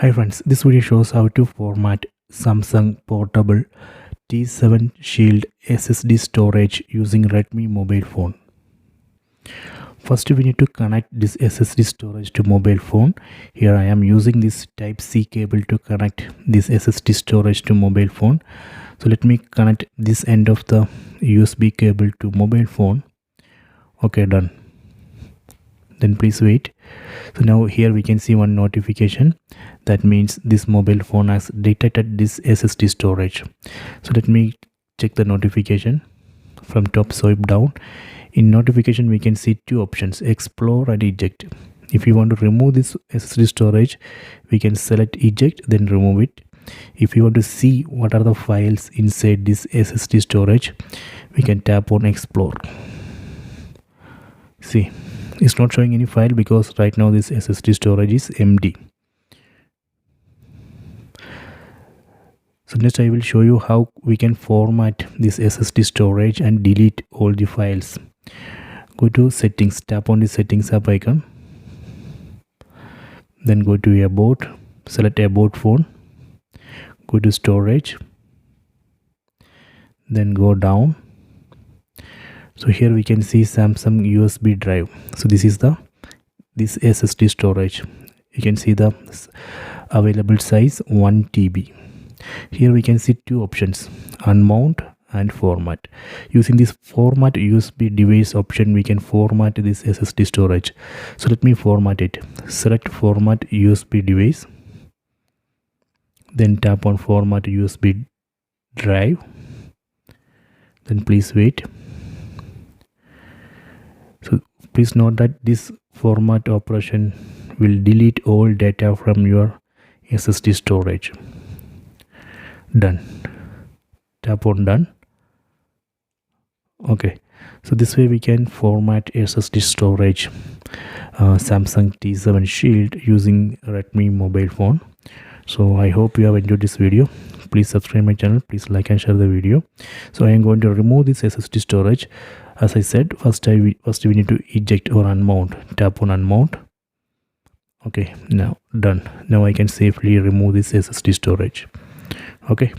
Hi friends, this video shows how to format Samsung portable T7 Shield SSD storage using Redmi mobile phone. First we need to connect this SSD storage to mobile phone. Here I am using this Type-C cable to connect this SSD storage to mobile phone. So let me connect this end of the USB cable to mobile phone. Okay, done. Then please wait. So now here we can see one notification. That means this mobile phone has detected this SSD storage. So let me check the notification from top swipe down. In notification we can see two options, explore and eject. If you want to remove this SSD storage, we can select eject, then remove it. If you want to see what are the files inside this SSD storage, we can tap on explore. See, it's not showing any file because right now this SSD storage is empty. So next I will show you how we can format this SSD storage and delete all the files. Go to settings, tap on the settings app icon, then go to about, select about phone, go to storage, then go down. So here we can see Samsung USB drive. So this is this SSD storage. You can see the available size 1 TB. Here we can see two options, unmount and format. Using this format USB device option, we can format this SSD storage. So let me format it. Select format USB device, then tap on format USB drive, then please wait. So please note that this format operation will delete all data from your SSD storage. Done. Tap on done. Okay, so this way we can format SSD storage Samsung T7 Shield using Redmi mobile phone. So I hope you have enjoyed this video. Please subscribe my channel, please like and share the video. So I am going to remove this SSD storage. As I said, first we need to eject or unmount. Tap on unmount. Okay, now done. Now I can safely remove this SSD storage. Okay.